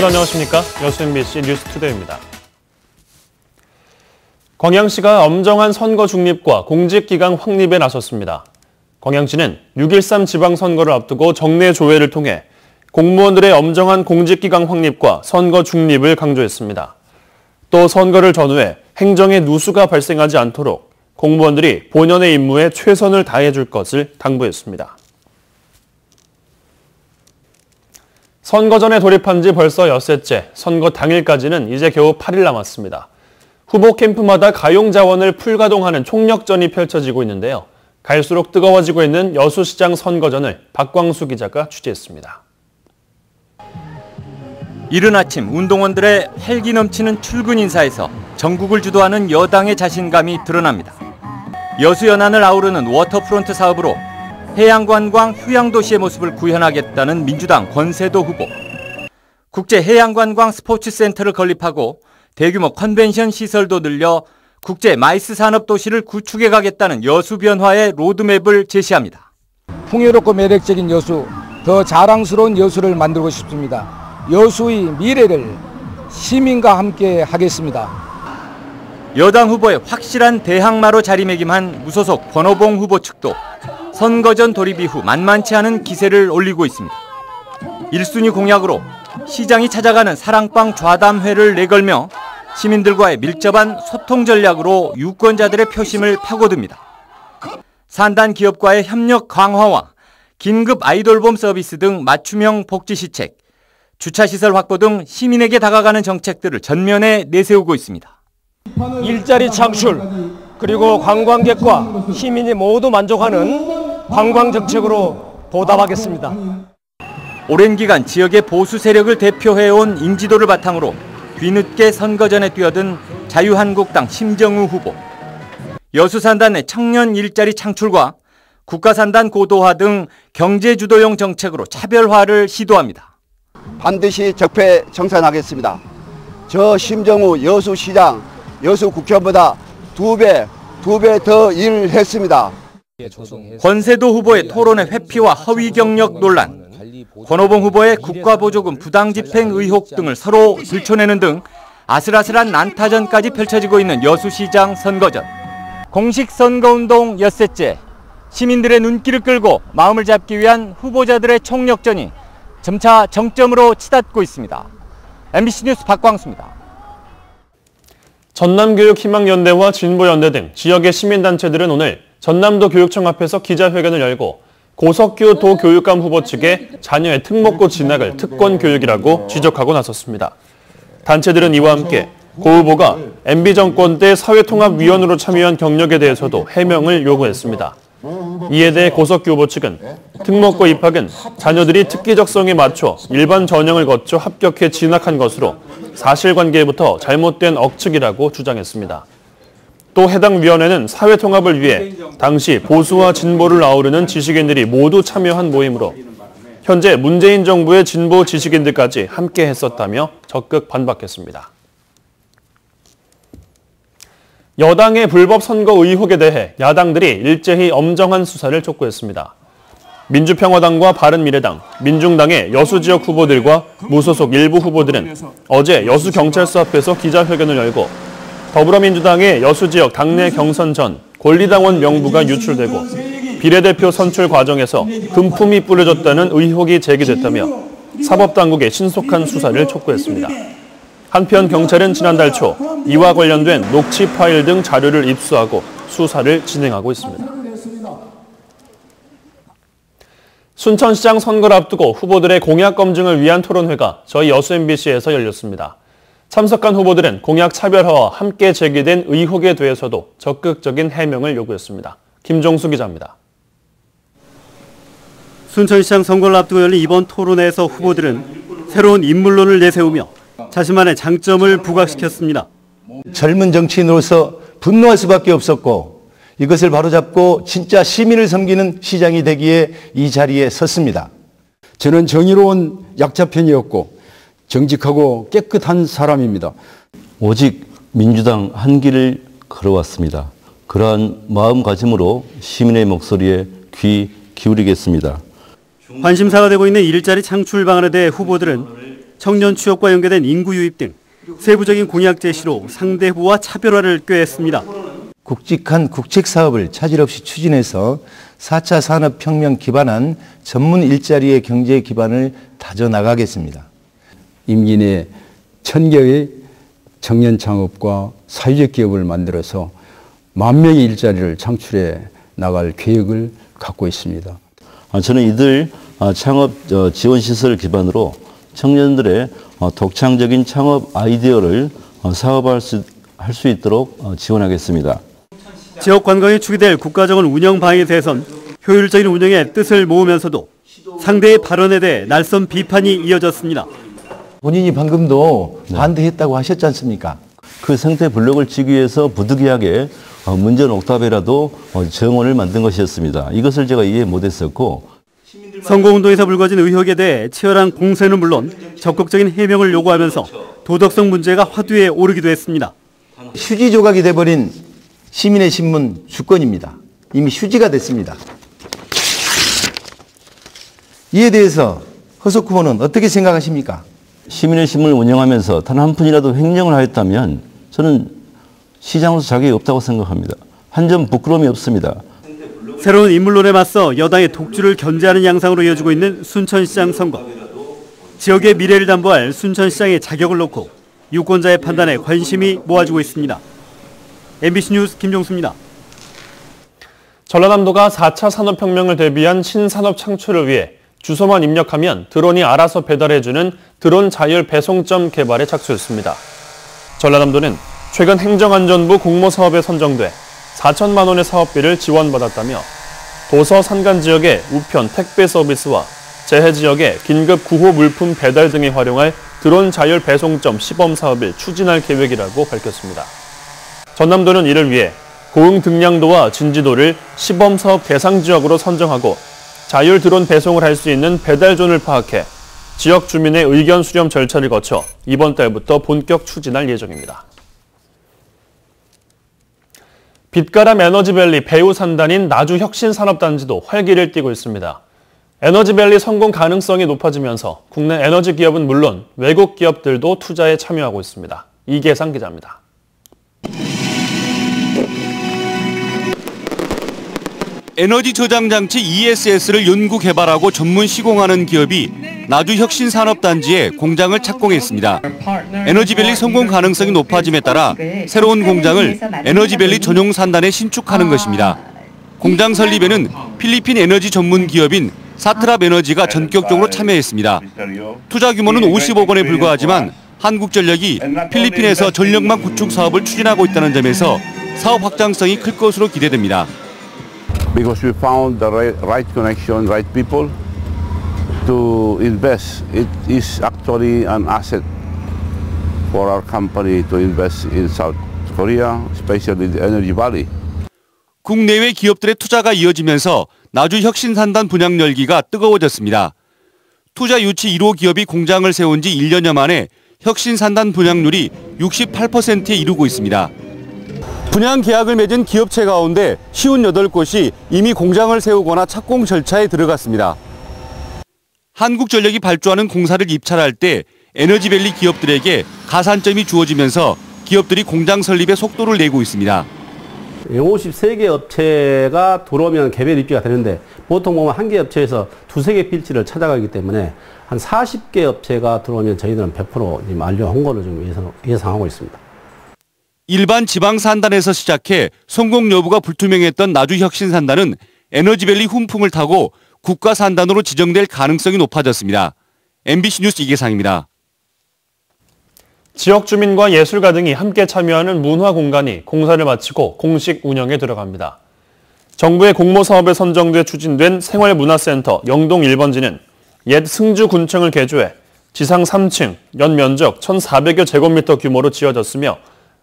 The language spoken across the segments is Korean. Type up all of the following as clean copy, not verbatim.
안녕하십니까? 여수 MBC 뉴스투데이입니다. 광양시가 엄정한 선거 중립과 공직기강 확립에 나섰습니다. 광양시는 6.13 지방선거를 앞두고 정례 조회를 통해 공무원들의 엄정한 공직기강 확립과 선거 중립을 강조했습니다. 또 선거를 전후해 행정의 누수가 발생하지 않도록 공무원들이 본연의 임무에 최선을 다해줄 것을 당부했습니다. 선거 전에 돌입한 지 벌써 엿새째, 선거 당일까지는 이제 겨우 8일 남았습니다. 후보 캠프마다 가용 자원을 풀가동하는 총력전이 펼쳐지고 있는데요. 갈수록 뜨거워지고 있는 여수시장 선거전을 박광수 기자가 취재했습니다. 이른 아침 운동원들의 활기 넘치는 출근 인사에서 전국을 주도하는 여당의 자신감이 드러납니다. 여수 연안을 아우르는 워터프론트 사업으로 해양관광 휴양도시의 모습을 구현하겠다는 민주당 권세도 후보. 국제해양관광 스포츠센터를 건립하고 대규모 컨벤션 시설도 늘려 국제 마이스 산업도시를 구축해 가겠다는 여수 변화의 로드맵을 제시합니다. 풍요롭고 매력적인 여수, 더 자랑스러운 여수를 만들고 싶습니다. 여수의 미래를 시민과 함께 하겠습니다. 여당 후보의 확실한 대항마로 자리매김한 무소속 권오봉 후보 측도 선거전 돌입 이후 만만치 않은 기세를 올리고 있습니다. 1순위 공약으로 시장이 찾아가는 사랑방 좌담회를 내걸며 시민들과의 밀접한 소통 전략으로 유권자들의 표심을 파고듭니다. 산단 기업과의 협력 강화와 긴급 아이돌봄 서비스 등 맞춤형 복지시책, 주차시설 확보 등 시민에게 다가가는 정책들을 전면에 내세우고 있습니다. 일자리 창출, 그리고 관광객과 시민이 모두 만족하는 관광 정책으로 보답하겠습니다. 오랜 기간 지역의 보수 세력을 대표해온 인지도를 바탕으로 뒤늦게 선거전에 뛰어든 자유한국당 심정우 후보. 여수산단 내 청년 일자리 창출과 국가산단 고도화 등 경제주도형 정책으로 차별화를 시도합니다. 반드시 적폐 청산하겠습니다. 저 심정우 여수시장, 여수국회의원보다 두 배 더 일을 했습니다. 권세도 후보의 토론회 회피와 허위 경력 논란, 권오봉 후보의 국가보조금 부당 집행 의혹 등을 서로 들춰내는 등 아슬아슬한 난타전까지 펼쳐지고 있는 여수시장 선거전. 공식 선거운동 엿새째, 시민들의 눈길을 끌고 마음을 잡기 위한 후보자들의 총력전이 점차 정점으로 치닫고 있습니다. MBC 뉴스 박광수입니다. 전남교육희망연대와 진보연대 등 지역의 시민단체들은 오늘 전남도 교육청 앞에서 기자회견을 열고 고석규 도교육감 후보 측의 자녀의 특목고 진학을 특권교육이라고 지적하고 나섰습니다. 단체들은 이와 함께 고 후보가 MB정권 때 사회통합위원으로 참여한 경력에 대해서도 해명을 요구했습니다. 이에 대해 고석규 후보 측은 특목고 입학은 자녀들이 특기적성에 맞춰 일반 전형을 거쳐 합격해 진학한 것으로 사실관계부터 잘못된 억측이라고 주장했습니다. 또 해당 위원회는 사회통합을 위해 당시 보수와 진보를 아우르는 지식인들이 모두 참여한 모임으로 현재 문재인 정부의 진보 지식인들까지 함께 했었다며 적극 반박했습니다. 여당의 불법 선거 의혹에 대해 야당들이 일제히 엄정한 수사를 촉구했습니다. 민주평화당과 바른미래당, 민중당의 여수 지역 후보들과 무소속 일부 후보들은 어제 여수경찰서 앞에서 기자회견을 열고 더불어민주당의 여수 지역 당내 경선 전 권리당원 명부가 유출되고 비례대표 선출 과정에서 금품이 뿌려졌다는 의혹이 제기됐다며 사법당국의 신속한 수사를 촉구했습니다. 한편 경찰은 지난달 초 이와 관련된 녹취 파일 등 자료를 입수하고 수사를 진행하고 있습니다. 순천시장 선거를 앞두고 후보들의 공약 검증을 위한 토론회가 저희 여수 MBC에서 열렸습니다. 참석한 후보들은 공약 차별화와 함께 제기된 의혹에 대해서도 적극적인 해명을 요구했습니다. 김종수 기자입니다. 순천시장 선거를 앞두고 열린 이번 토론회에서 후보들은 새로운 인물론을 내세우며 자신만의 장점을 부각시켰습니다. 젊은 정치인으로서 분노할 수밖에 없었고 이것을 바로잡고 진짜 시민을 섬기는 시장이 되기에 이 자리에 섰습니다. 저는 정의로운 약자 편이었고 정직하고 깨끗한 사람입니다. 오직 민주당 한 길을 걸어왔습니다. 그러한 마음가짐으로 시민의 목소리에 귀 기울이겠습니다. 관심사가 되고 있는 일자리 창출 방안에 대해 후보들은 청년 취업과 연계된 인구 유입 등 세부적인 공약 제시로 상대 후보와 차별화를 꾀했습니다. 굵직한 국책 사업을 차질 없이 추진해서 4차 산업혁명 기반한 전문 일자리의 경제 기반을 다져나가겠습니다. 임기 내 1000개의 청년 창업과 사회적 기업을 만들어서 10,000명의 일자리를 창출해 나갈 계획을 갖고 있습니다. 저는 이들 창업 지원 시설을 기반으로 청년들의 독창적인 창업 아이디어를 사업화할 수 있도록 지원하겠습니다. 지역 관광이 축이될 국가적인 운영 방향에 대해선 효율적인 운영에 뜻을 모으면서도 상대의 발언에 대해 날선 비판이 이어졌습니다. 본인이 방금도 반대했다고 하셨지 않습니까? 그 생태 블록을 치기 위해서 부득이하게 문전 옥탑이라도 정원을 만든 것이었습니다. 이것을 제가 이해 못했었고 선거운동에서 불거진 의혹에 대해 치열한 공세는 물론 적극적인 해명을 요구하면서 도덕성 문제가 화두에 오르기도 했습니다. 휴지 조각이 돼버린 시민의 신문 주권입니다. 이미 휴지가 됐습니다. 이에 대해서 허석 후보는 어떻게 생각하십니까? 시민의 신문을 운영하면서 단 한 푼이라도 횡령을 하였다면 저는 시장으로서 자격이 없다고 생각합니다. 한 점 부끄러움이 없습니다. 새로운 인물론에 맞서 여당의 독주를 견제하는 양상으로 이어지고 있는 순천시장 선거. 지역의 미래를 담보할 순천시장의 자격을 놓고 유권자의 판단에 관심이 모아지고 있습니다. MBC 뉴스 김종수입니다. 전라남도가 4차 산업혁명을 대비한 신산업 창출을 위해 주소만 입력하면 드론이 알아서 배달해주는 드론 자율 배송점 개발에 착수했습니다. 전라남도는 최근 행정안전부 공모사업에 선정돼 4천만 원의 사업비를 지원받았다며 도서 산간 지역의 우편 택배 서비스와 재해 지역의 긴급 구호 물품 배달 등에 활용할 드론 자율 배송점 시범 사업을 추진할 계획이라고 밝혔습니다. 전남도는 이를 위해 고흥 등량도와 진지도를 시범 사업 대상 지역으로 선정하고 자율 드론 배송을 할 수 있는 배달존을 파악해 지역 주민의 의견 수렴 절차를 거쳐 이번 달부터 본격 추진할 예정입니다. 빛가람 에너지밸리 배후 산단인 나주혁신산업단지도 활기를 띠고 있습니다. 에너지밸리 성공 가능성이 높아지면서 국내 에너지 기업은 물론 외국 기업들도 투자에 참여하고 있습니다. 이계상 기자입니다. 에너지 저장 장치 ESS를 연구 개발하고 전문 시공하는 기업이 나주혁신산업단지에 공장을 착공했습니다. 에너지밸리 성공 가능성이 높아짐에 따라 새로운 공장을 에너지밸리 전용 산단에 신축하는 것입니다. 공장 설립에는 필리핀 에너지 전문 기업인 사트랍 에너지가 전격적으로 참여했습니다. 투자 규모는 50억 원에 불과하지만 한국전력이 필리핀에서 전력망 구축 사업을 추진하고 있다는 점에서 사업 확장성이 클 것으로 기대됩니다. Because we found the right connection, right people to invest. It is actually an asset for our company to invest in South Korea, especially the Energy Valley. 국내외 기업들의 투자가 이어지면서 나주혁신산단 분양 열기가 뜨거워졌습니다. 투자 유치 1호 기업이 공장을 세운 지 1년여 만에 혁신산단 분양률이 68%에 이르고 있습니다. 분양 계약을 맺은 기업체 가운데 58곳이 이미 공장을 세우거나 착공 절차에 들어갔습니다. 한국전력이 발주하는 공사를 입찰할 때 에너지밸리 기업들에게 가산점이 주어지면서 기업들이 공장 설립에 속도를 내고 있습니다. 53개 업체가 들어오면 개별 입지가 되는데 보통 보면 한 개 업체에서 2-3개 필지를 찾아가기 때문에 한 40개 업체가 들어오면 저희들은 100% 완료한 걸로 좀 예상하고 있습니다. 일반 지방산단에서 시작해 성공 여부가 불투명했던 나주혁신산단은 에너지밸리 훈풍을 타고 국가산단으로 지정될 가능성이 높아졌습니다. MBC 뉴스 이계상입니다. 지역 주민과 예술가 등이 함께 참여하는 문화공간이 공사를 마치고 공식 운영에 들어갑니다. 정부의 공모사업에 선정돼 추진된 생활문화센터 영동 1번지는 옛 승주군청을 개조해 지상 3층, 연면적 1,400여 제곱미터 규모로 지어졌으며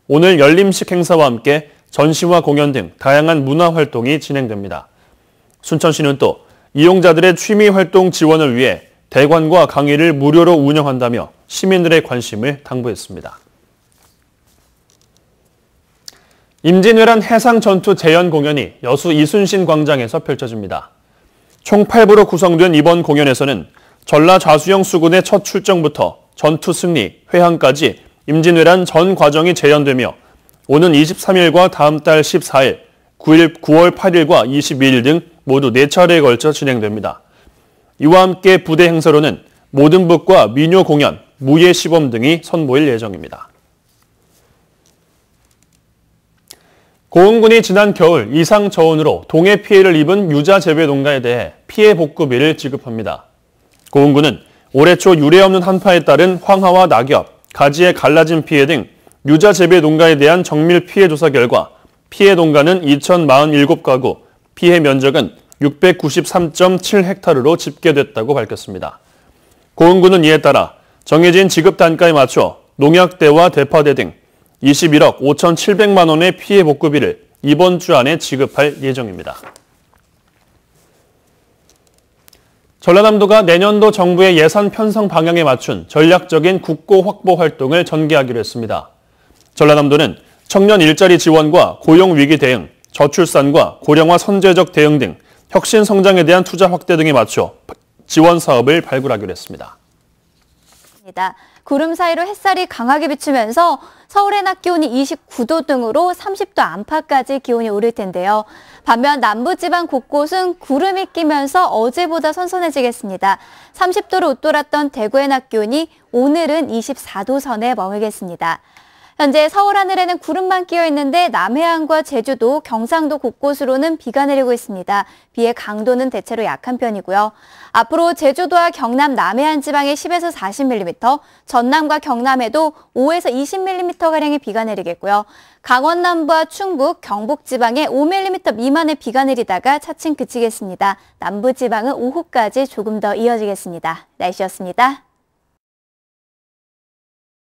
오늘 열림식 행사와 함께 전시와 공연 등 다양한 문화활동이 진행됩니다. 순천시는 또 이용자들의 취미활동 지원을 위해 대관과 강의를 무료로 운영한다며 시민들의 관심을 당부했습니다. 임진왜란 해상전투 재현 공연이 여수 이순신 광장에서 펼쳐집니다. 총 8부로 구성된 이번 공연에서는 전라 좌수영 수군의 첫 출정부터 전투 승리, 회항까지 임진왜란 전 과정이 재현되며 오는 23일과 다음 달 14일, 9월 8일과 22일 등 모두 4차례에 걸쳐 진행됩니다. 이와 함께 부대 행사로는 모든 북과 민요 공연, 무예 시범 등이 선보일 예정입니다. 고흥군이 지난 겨울 이상 저온으로 동해 피해를 입은 유자 재배 농가에 대해 피해 복구비를 지급합니다. 고흥군은 올해 초 유례 없는 한파에 따른 황화와 낙엽, 가지의 갈라진 피해 등 유자 재배 농가에 대한 정밀 피해 조사 결과 피해 농가는 2,047가구, 피해 면적은 693.7헥타르로 집계됐다고 밝혔습니다. 고흥군은 이에 따라 정해진 지급 단가에 맞춰 농약대와 대파대 등 21억 5,700만 원의 피해 복구비를 이번 주 안에 지급할 예정입니다. 전라남도가 내년도 정부의 예산 편성 방향에 맞춘 전략적인 국고 확보 활동을 전개하기로 했습니다. 전라남도는 청년 일자리 지원과 고용 위기 대응, 저출산과 고령화 선제적 대응 등 혁신 성장에 대한 투자 확대 등에 맞춰 지원 사업을 발굴하기로 했습니다. 구름 사이로 햇살이 강하게 비추면서 서울의 낮 기온이 29도 등으로 30도 안팎까지 기온이 오를 텐데요. 반면 남부지방 곳곳은 구름이 끼면서 어제보다 선선해지겠습니다. 30도를 웃돌았던 대구의 낮 기온이 오늘은 24도 선에 머물겠습니다. 현재 서울 하늘에는 구름만 끼어 있는데 남해안과 제주도, 경상도 곳곳으로는 비가 내리고 있습니다. 비의 강도는 대체로 약한 편이고요. 앞으로 제주도와 경남 남해안 지방에 10에서 40mm, 전남과 경남에도 5에서 20mm가량의 비가 내리겠고요. 강원 남부와 충북, 경북 지방에 5mm 미만의 비가 내리다가 차츰 그치겠습니다. 남부 지방은 오후까지 조금 더 이어지겠습니다. 날씨였습니다.